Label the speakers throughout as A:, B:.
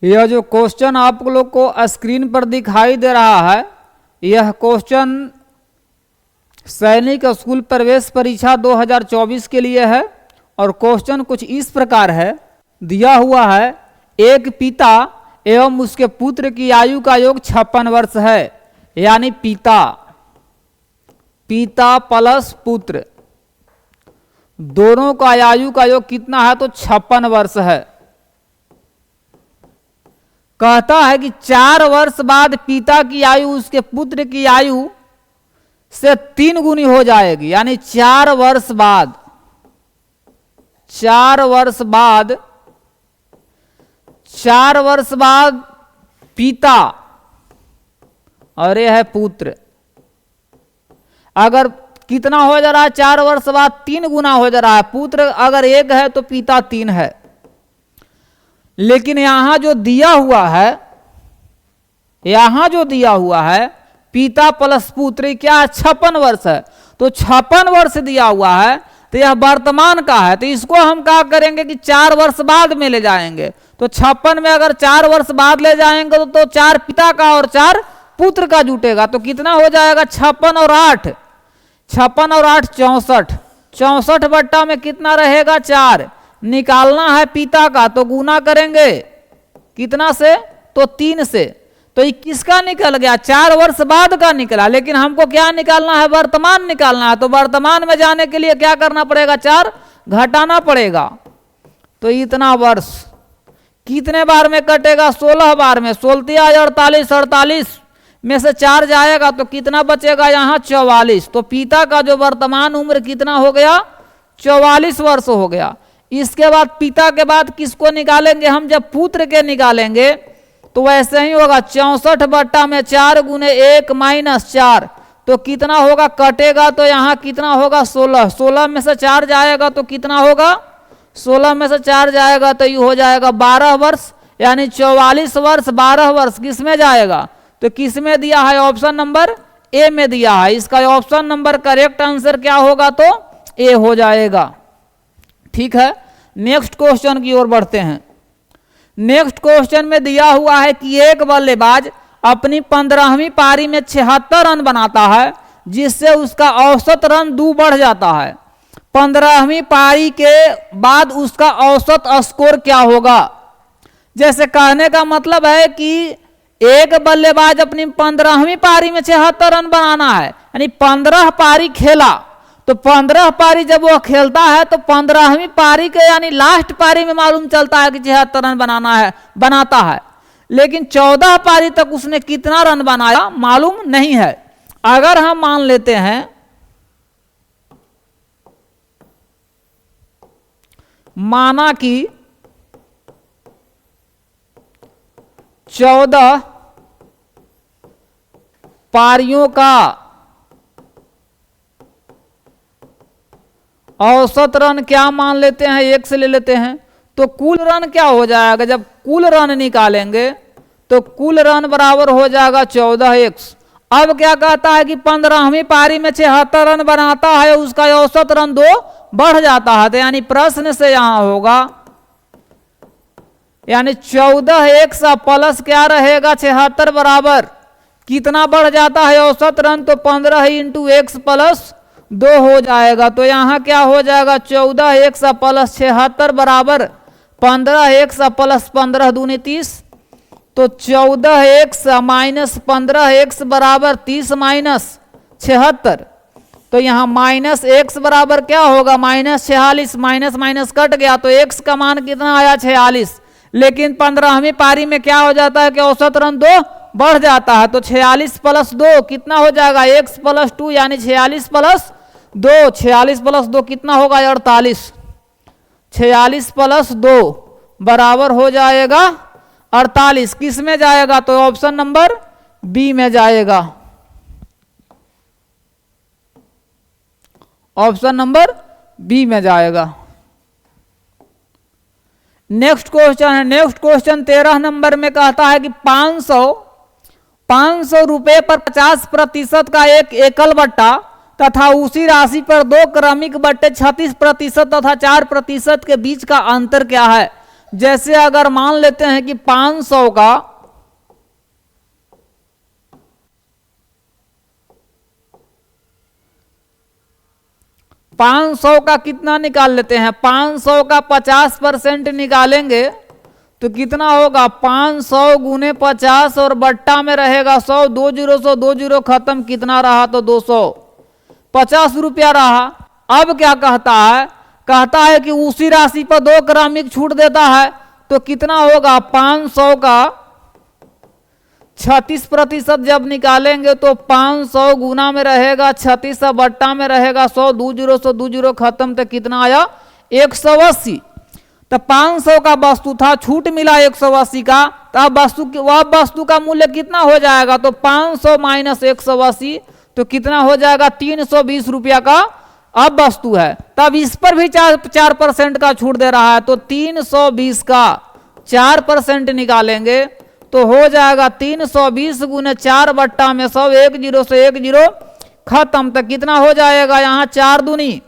A: यह जो क्वेश्चन आप लोग को स्क्रीन पर दिखाई दे रहा है, यह क्वेश्चन सैनिक स्कूल प्रवेश परीक्षा 2024 के लिए है। और क्वेश्चन कुछ इस प्रकार है, दिया हुआ है एक पिता एवं उसके पुत्र की आयु का योग 56 वर्ष है, यानी पिता प्लस पुत्र दोनों का आयु का योग कितना है, तो 56 वर्ष है। कहता है कि 4 वर्ष बाद पिता की आयु उसके पुत्र की आयु से 3 गुनी हो जाएगी, यानी 4 वर्ष बाद पिता और यह है पुत्र। अगर कितना हो जा रहा है, 4 वर्ष बाद 3 गुना हो जा रहा है। पुत्र अगर 1 है तो पिता 3 है। लेकिन यहां जो दिया हुआ है पिता प्लस पुत्र क्या है, 56 वर्ष है। तो 56 वर्ष दिया हुआ है तो यह वर्तमान का है, तो इसको हम क्या करेंगे कि 4 वर्ष बाद में ले जाएंगे। तो 56 में अगर 4 वर्ष बाद ले जाएंगे तो 4 पिता का और 4 पुत्र का जुटेगा। तो कितना हो जाएगा, 56 और 8 64। 64 बट्टा में कितना रहेगा, 4। निकालना है पिता का तो गुना करेंगे कितना से, तो 3 से। तो ये किसका निकल गया, 4 वर्ष बाद का निकला। लेकिन हमको क्या निकालना है, वर्तमान निकालना है। तो वर्तमान में जाने के लिए क्या करना पड़ेगा, 4 घटाना पड़ेगा। तो इतना वर्ष कितने बार में कटेगा, 16 बार में। 16 48, 48 में से 4 जाएगा तो कितना बचेगा, यहाँ 44। तो पिता का जो वर्तमान उम्र कितना हो गया, 44 वर्ष हो गया। इसके बाद पिता के बाद किसको निकालेंगे हम, जब पुत्र के निकालेंगे तो वैसे ही होगा 64 बट्टा में 4 गुने 1 माइनस 4। तो कितना होगा, कटेगा तो यहाँ कितना होगा, 16। 16 में से 4 जाएगा तो कितना होगा, 16 में से 4 जाएगा तो ये हो जाएगा 12 वर्ष, यानी 44 वर्ष 12 वर्ष किस में जाएगा, तो किस में दिया है, ऑप्शन नंबर ए में दिया है। इसका ऑप्शन नंबर करेक्ट आंसर क्या होगा, तो ए हो जाएगा। ठीक है, नेक्स्ट क्वेश्चन की ओर बढ़ते हैं। नेक्स्ट क्वेश्चन में दिया हुआ है कि एक बल्लेबाज अपनी 15वीं पारी में 76 रन बनाता है, जिससे उसका औसत रन 2 बढ़ जाता है। 15वीं पारी के बाद उसका औसत स्कोर क्या होगा। जैसे कहने का मतलब है कि एक बल्लेबाज अपनी 15वीं पारी में 76 रन बनाना है, यानी 15 पारी खेला। तो 15 पारी जब वो खेलता है तो 15वीं पारी के यानी लास्ट पारी में मालूम चलता है कि 76 रन बनाता है। लेकिन 14 पारी तक उसने कितना रन बनाया मालूम नहीं है। अगर हम मान लेते हैं माना कि 14 पारियों का औसत रन क्या मान लेते हैं, 1 से ले लेते हैं। तो कुल रन क्या हो जाएगा, जब कुल रन निकालेंगे तो कुल रन बराबर हो जाएगा 14x। अब क्या कहता है कि 15वीं पारी में 76 रन बनाता है, उसका औसत रन 2 बढ़ जाता है। तो यानी प्रश्न से यहां होगा, यानी 14x प्लस क्या रहेगा, 76 बराबर कितना बढ़ जाता है औसत रन, तो 15 इंटू x प्लस 2 हो जाएगा। तो यहाँ क्या हो जाएगा, 14x प्लस 76 बराबर 15x प्लस 15 दूनी 30। तो 14x माइनस 15x बराबर 30 माइनस 76। तो यहाँ माइनस x बराबर क्या होगा, माइनस 46। माइनस माइनस कट गया तो x का मान कितना आया, 46। लेकिन 15वीं पारी में क्या हो जाता है कि औसत रन 2 बढ़ जाता है। तो 46 प्लस 2 कितना हो जाएगा, x प्लस 2, यानी 46 प्लस 2। 46 प्लस 2 कितना होगा, 48। 46 प्लस 2 बराबर हो जाएगा 48। किस में जाएगा, तो ऑप्शन नंबर बी में जाएगा। ऑप्शन नंबर बी में जाएगा। नेक्स्ट क्वेश्चन है, नेक्स्ट क्वेश्चन 13 नंबर में कहता है कि 500 रुपए पर 50% का एक एकल बट्टा तथा उसी राशि पर 2 क्रमिक बट्टे 36% तथा 4% के बीच का अंतर क्या है। जैसे अगर मान लेते हैं कि 500 का 500 का कितना निकाल लेते हैं, 500 का 50% निकालेंगे तो कितना होगा, 500 गुने 50 और बट्टा में रहेगा 100, 2 जीरो खत्म, कितना रहा तो 250 रुपया रहा। अब क्या कहता है कि उसी राशि पर 2 क्रमिक छूट देता है, तो कितना होगा, 500 का 36% जब निकालेंगे तो 500 गुना में रहेगा 36, बट्टा में रहेगा 100, 2 जीरो खत्म, तो कितना आया 180। तो 500 का वस्तु था, छूट मिला 180 का, तो अब वस्तु का मूल्य कितना हो जाएगा, तो 500 माइनस 180, तो कितना हो जाएगा 320 रुपया का अब वस्तु है। तब इस पर भी 4% का छूट दे रहा है, तो 320 का 4% निकालेंगे तो हो जाएगा 320 गुने 4 बट्टा में 100, 1 जीरो से 1 जीरो खत्म, तो कितना हो जाएगा, यहाँ 4 दूनी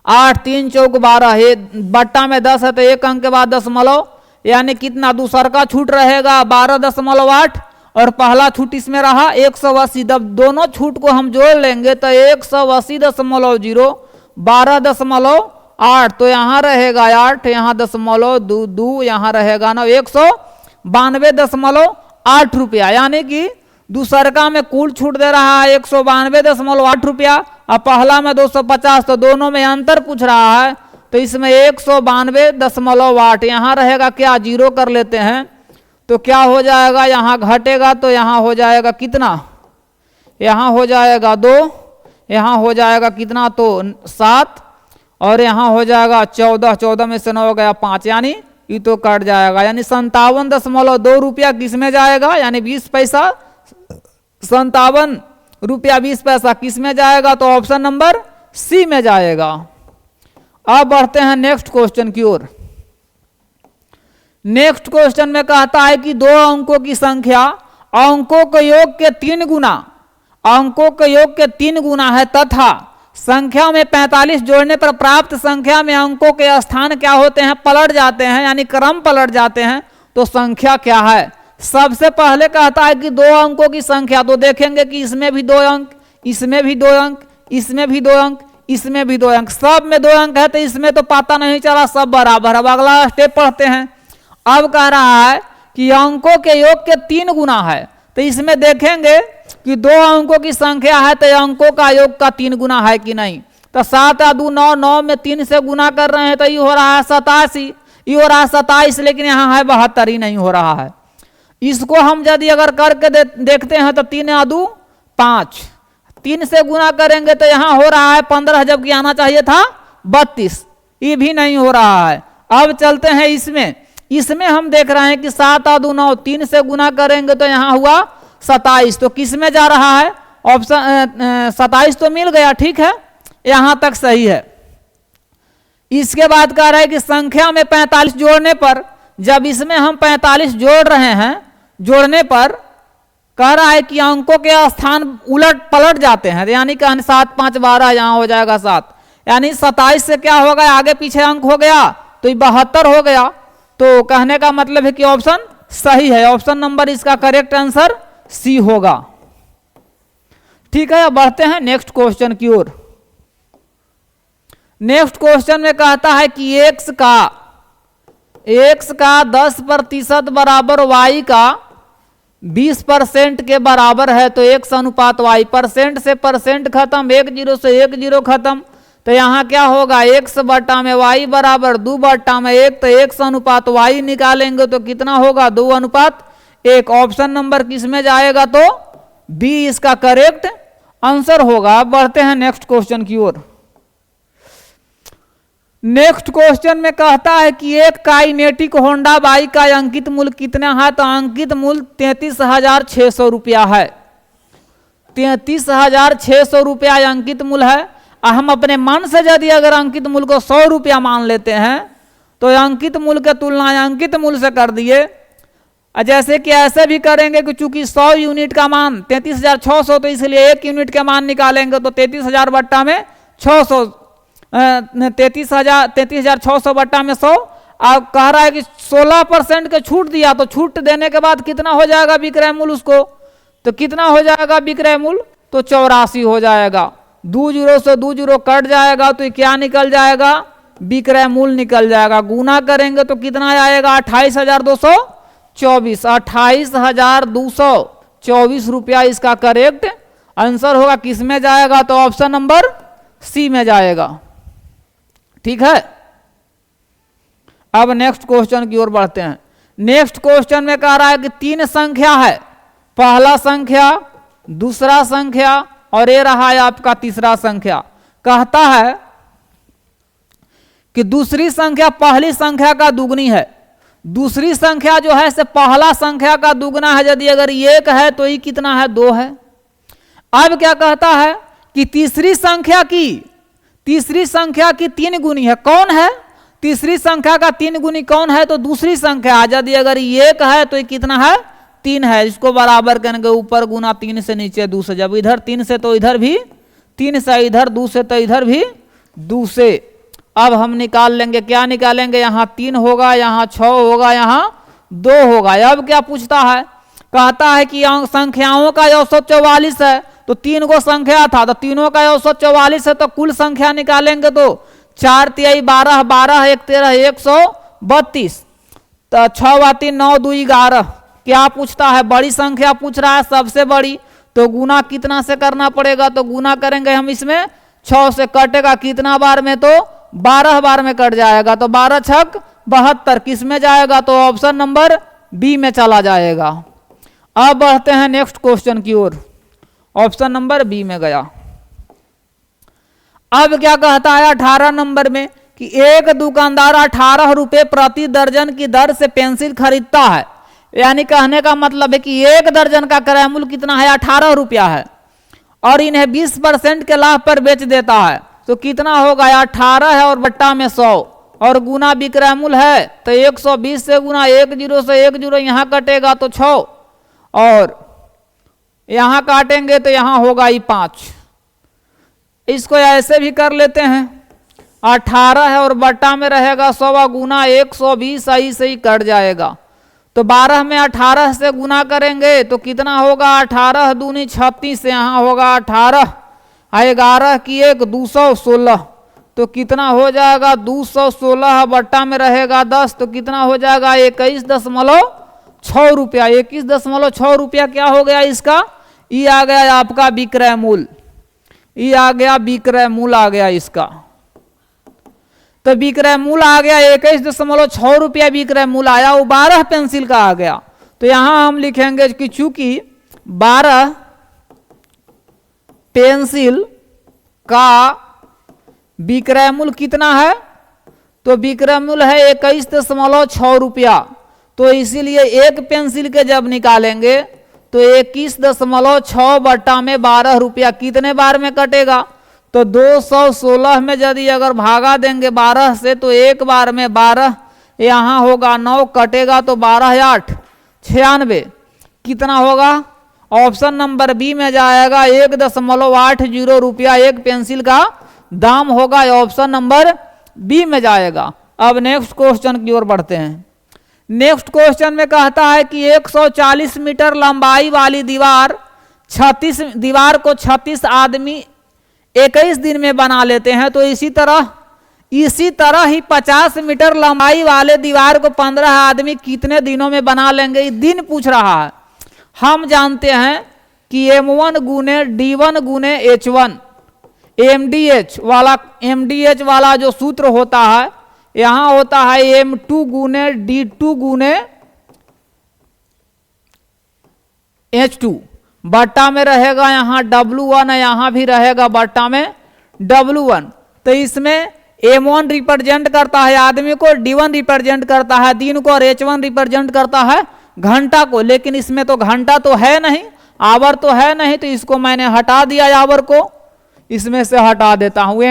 A: 8, 3 चौक 12, बट्टा में 10 है तो 1 अंक के बाद दशमलव, यानी कितना, दूसर का छूट रहेगा 12.8 और पहला छूट इसमें रहा 180। जब दोनों छूट को हम जोड़ लेंगे तो 180.0, 12.8, तो यहाँ रहेगा 8, यहाँ 2, यहाँ रहेगा 9, 192.8 रुपया, यानी कि दूसरका में कुल छूट दे रहा है 192.8 रुपया और पहला में 250, तो दोनों में अंतर पूछ रहा है, तो इसमें 192.8, यहाँ रहेगा क्या, जीरो कर लेते हैं तो क्या हो जाएगा, यहाँ घटेगा तो यहाँ हो जाएगा कितना, यहाँ हो जाएगा 2, यहाँ हो जाएगा कितना तो 7 और यहाँ हो जाएगा 14, 14 में से 9 हो गया 5, यानी ये तो कट जाएगा, यानी 57.2 रुपया किस में जाएगा, यानी 20 पैसा, 57 रुपया 20 पैसा किस में जाएगा, तो ऑप्शन नंबर सी में जाएगा। अब बढ़ते हैं नेक्स्ट क्वेश्चन की ओर। नेक्स्ट क्वेश्चन में कहता है कि 2 अंकों की संख्या अंकों के योग के 3 गुना है तथा संख्या में 45 जोड़ने पर प्राप्त संख्या में अंकों के स्थान क्या होते हैं, पलट जाते हैं, यानी क्रम पलट जाते हैं, तो संख्या क्या है। सबसे पहले कहता है कि 2 अंकों की संख्या, तो देखेंगे कि इसमें भी 2 अंक, इसमें भी 2 अंक, इसमें भी 2 अंक, इसमें भी 2 अंक, सब में 2 अंक है, तो इसमें तो पता नहीं चला, सब बराबर। अब अगला स्टेप पढ़ते हैं। अब कह रहा है कि अंकों के योग के 3 गुना है, तो इसमें देखेंगे कि 2 अंकों की संख्या है तो अंकों का योग का 3 गुना है कि नहीं, तो 7 या 2 9, 9 में 3 से गुना कर रहे हैं तो ये हो रहा है 87, ये हो रहा है 27, लेकिन यहाँ है 72, ही नहीं हो रहा है। इसको हम यदि अगर करके देखते हैं तो 3 या 2 5, 3 से गुना करेंगे तो यहाँ हो रहा है 15, जबकि आना चाहिए था 32, ये भी नहीं हो रहा है। अब चलते हैं इसमें हम देख रहे हैं कि 7 या 2 9, 3 से गुना करेंगे तो यहाँ हुआ 27, तो किस में जा रहा है, ऑप्शन 27 तो मिल गया, ठीक है, यहां तक सही है। इसके बाद कह रहा है कि संख्या में 45 जोड़ने पर, जब इसमें हम 45 जोड़ रहे हैं, जोड़ने पर कह रहा है कि अंकों के स्थान उलट पलट जाते हैं, यानी कि 7 5 12, यहां हो जाएगा 7, यानी 27 से क्या हो गया, आगे पीछे अंक हो गया तो 72 हो गया। तो कहने का मतलब है कि ऑप्शन सही है, ऑप्शन नंबर इसका करेक्ट आंसर सी होगा। ठीक है, अब बढ़ते हैं नेक्स्ट क्वेश्चन की ओर। नेक्स्ट क्वेश्चन में कहता है कि x का 10% बराबर y का 20% के बराबर है, तो x अनुपात y, परसेंट से परसेंट खत्म, 1 जीरो से 1 जीरो खत्म, तो यहाँ क्या होगा, x बटा में y बराबर 2 बटा में 1, तो x अनुपात y निकालेंगे तो कितना होगा, 2 अनुपात 1। ऑप्शन नंबर किस में जाएगा, तो बी इसका करेक्ट आंसर होगा। बढ़ते हैं नेक्स्ट क्वेश्चन की ओर। नेक्स्ट क्वेश्चन में कहता है कि एक काइनेटिक होंडा बाइक का अंकित मूल्य कितना है, तो अंकित मूल्य 33,600 रुपया है, 33,600 रुपया अंकित मूल्य है। हम अपने मन से यदि अगर अंकित मूल्य को 100 रुपया मान लेते हैं तो अंकित मूल्य की तुलना अंकित मूल्य से कर दिए, जैसे कि ऐसे भी करेंगे कि चूंकि 100 यूनिट का मान 33,600, तो इसलिए 1 यूनिट का मान निकालेंगे तो 33,000 बट्टा में 600, 33,600 बट्टा में 100, अब कह रहा है कि 16% के छूट दिया, तो छूट देने के बाद कितना हो जाएगा विक्रय मूल्य उसको, तो कितना हो जाएगा विक्रय मूल्य, तो 84 हो जाएगा। 2 जीरो से 2 जीरो कट जाएगा तो क्या निकल जाएगा, विक्रय मूल्य निकल जाएगा। गुना करेंगे तो कितना आएगा 28,224, 28,224 रुपया इसका करेक्ट आंसर होगा। किस में जाएगा, तो ऑप्शन नंबर सी में जाएगा। ठीक है, अब नेक्स्ट क्वेश्चन की ओर बढ़ते हैं। नेक्स्ट क्वेश्चन में कह रहा है कि 3 संख्या है, पहला संख्या, दूसरा संख्या और ये रहा है आपका तीसरा संख्या। कहता है कि दूसरी संख्या पहली संख्या का दुगनी है। दूसरी संख्या जो है से पहला संख्या का दुगना है, यदि अगर 1 है तो ये कितना है, 2 है। अब क्या कहता है कि तीसरी संख्या की 3 गुनी है। कौन है तीसरी संख्या का 3 गुनी, कौन है, तो दूसरी संख्या। यदि अगर 1 है तो ये कितना है, 3 है। इसको बराबर करेंगे, ऊपर गुना 3 से नीचे 2 से। जब इधर 3 से तो इधर भी 3 से, इधर 2 से तो इधर भी 2 से। अब हम निकाल लेंगे, क्या निकालेंगे, यहाँ 3 होगा, यहाँ 6 होगा, यहाँ 2 होगा। अब क्या पूछता है, कहता है कि संख्याओं का औसत 44 है, तो 3 गो संख्या था तो तीनों का औसत 44 है, तो कुल संख्या निकालेंगे तो 4 तिहाई 12, 12 1 13, 132, तो 6 व 3 9 2 11। क्या पूछता है, बड़ी संख्या पूछ रहा है, सबसे बड़ी, तो गुना कितना से करना पड़ेगा, तो गुना करेंगे हम इसमें 6 से, कटेगा कितना बार में, तो 12 बार में कट जाएगा, तो 12 छक 72। किस में जाएगा, तो ऑप्शन नंबर बी में चला जाएगा। अब बढ़ते हैं नेक्स्ट क्वेश्चन की ओर, ऑप्शन नंबर बी में गया। अब क्या कहता है 18 नंबर में कि एक दुकानदार 18 रुपए प्रति दर्जन की दर से पेंसिल खरीदता है। यानी कहने का मतलब है कि 1 दर्जन का क्रय मूल्य कितना है, 18 रुपया है, और इन्हें 20% के लाभ पर बेच देता है, तो कितना होगा, 18 है और बट्टा में 100 और गुना विक्रय मूल्य है, तो 120 से गुना 1 जीरो से 1 जीरो यहाँ कटेगा तो 6 और यहाँ काटेंगे तो यहाँ होगा ये 5। इसको ऐसे भी कर लेते हैं, 18 है और बट्टा में रहेगा 100 गुना 120, सही सही कट जाएगा। तो 12 में 18 से गुना करेंगे तो कितना होगा, 18 दूनी 36, यहाँ होगा 18, 11 की 1 216, तो कितना हो जाएगा 216, बट्टा में रहेगा 10, तो कितना हो जाएगा 21.6 रुपया। 21.6 रुपया क्या हो गया इसका, ये आ गया आपका विक्रय मूल्य, ये आ गया विक्रय मूल्य आ गया इसका। तो विक्रय मूल्य आ गया 21.6 रुपया विक्रय मूल्य आया, वो 12 पेंसिल का आ गया। तो यहां हम लिखेंगे कि चूंकि 12 पेंसिल का विक्रय मूल्य कितना है, तो विक्रय मूल्य है 21.6 रुपया, तो इसीलिए एक पेंसिल के जब निकालेंगे तो 21.6 बट्टा में 12 रुपया कितने बार में कटेगा, तो 216 में यदि अगर भागा देंगे 12 से तो एक बार में 12, यहाँ होगा 9, कटेगा तो 12 8 96, कितना होगा, ऑप्शन नंबर बी में जाएगा। 1.80 रुपया एक पेंसिल का दाम होगा, ऑप्शन नंबर बी में जाएगा। अब नेक्स्ट क्वेश्चन की ओर बढ़ते हैं। नेक्स्ट क्वेश्चन में कहता है कि 140 मीटर लंबाई वाली दीवार को 36 आदमी 21 दिन में बना लेते हैं, तो इसी तरह ही 50 मीटर लंबाई वाले दीवार को 15 आदमी कितने दिनों में बना लेंगे, ये दिन पूछ रहा है। हम जानते हैं कि M1 गुने D1 गुने H1 MDH वाला जो सूत्र होता है, यहां होता है M2 गुने D2 गुने H2, बट्टा में रहेगा यहाँ W1 है, यहाँ भी रहेगा बट्टा में W1। तो इसमें M1 रिप्रेजेंट करता है आदमी को, D1 रिप्रेजेंट करता है दिन को और H1 रिप्रेजेंट करता है घंटा को। लेकिन इसमें तो घंटा तो है नहीं, आवर तो है नहीं, तो इसको मैंने हटा दिया, आवर को इसमें से हटा देता हूं।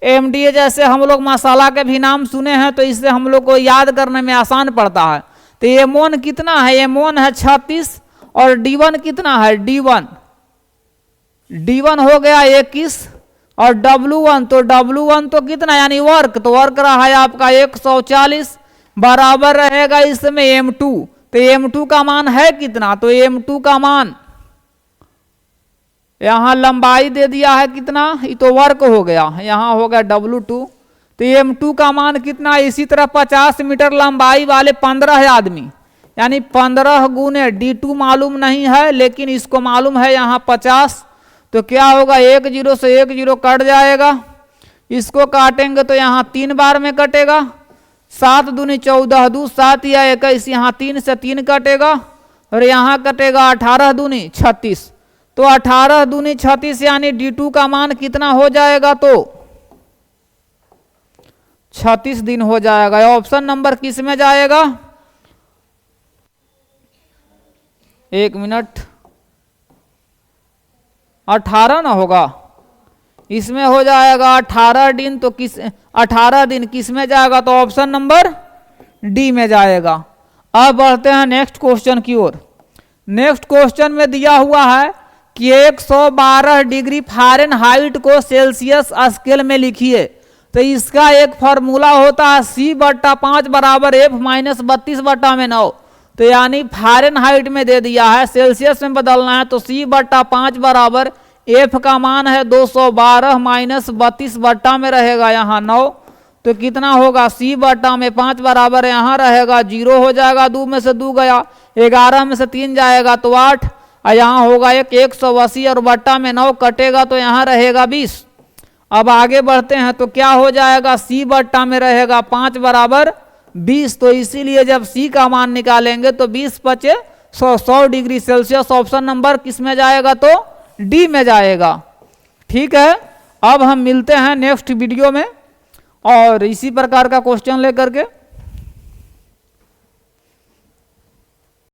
A: MDH जैसे हम लोग मसाला के भी नाम सुने हैं, तो इससे हम लोग को याद करने में आसान पड़ता है। तो M1 कितना है, M1 है 36 और D1 कितना है, D1 हो गया 21, और W1 तो कितना यानी वर्क, तो वर्क रहा है आपका 140 बराबर रहेगा इसमें M2। तो M2 का मान है कितना, तो M2 का मान यहां लंबाई दे दिया है कितना, ये तो वर्क हो गया, यहां हो गया W2। तो M2 का मान कितना, इसी तरह 50 मीटर लंबाई वाले 15 है आदमी, यानी 15 गुने D2 मालूम नहीं है लेकिन इसको मालूम है यहाँ 50। तो क्या होगा, 1 0 से 1 0 कट जाएगा, इसको काटेंगे तो यहाँ 3 बार में कटेगा, 7 दूनी 14 दू 7 या 21, यहाँ 3 से 3 कटेगा और यहाँ कटेगा 18 दूनी 36। तो 18 दूनी 36 यानी D2 का मान कितना हो जाएगा, तो 36 दिन हो जाएगा। ऑप्शन नंबर किस में जाएगा, 1 मिनट, 18 ना होगा, इसमें हो जाएगा 18 दिन, तो 18 दिन किस में जाएगा, तो ऑप्शन नंबर डी में जाएगा। अब बढ़ते हैं नेक्स्ट क्वेश्चन की ओर। नेक्स्ट क्वेश्चन में दिया हुआ है कि 112 डिग्री फ़ारेनहाइट को सेल्सियस स्केल में लिखिए। तो इसका एक फॉर्मूला होता है C/5 बराबर F माइनस 32/9। तो यानी फ़ारेनहाइट में दे दिया है, सेल्सियस में बदलना है, तो C/5 बराबर F का मान है 212 माइनस 32 बट्टा में रहेगा यहाँ 9। तो कितना होगा, C/5 बराबर यहाँ रहेगा 0 हो जाएगा, 2 में से 2 गया, 11 में से 3 जाएगा तो 8, और यहाँ होगा 180 और बट्टा में 9 कटेगा तो यहाँ रहेगा 20। अब आगे बढ़ते हैं तो क्या हो जाएगा, C/5 में रहेगा 5 बराबर 20। तो इसीलिए जब C का मान निकालेंगे तो 20 × 5 100 डिग्री सेल्सियस। ऑप्शन नंबर किस में जाएगा, तो डी में जाएगा। ठीक है, अब हम मिलते हैं नेक्स्ट वीडियो में और इसी प्रकार का क्वेश्चन लेकर के।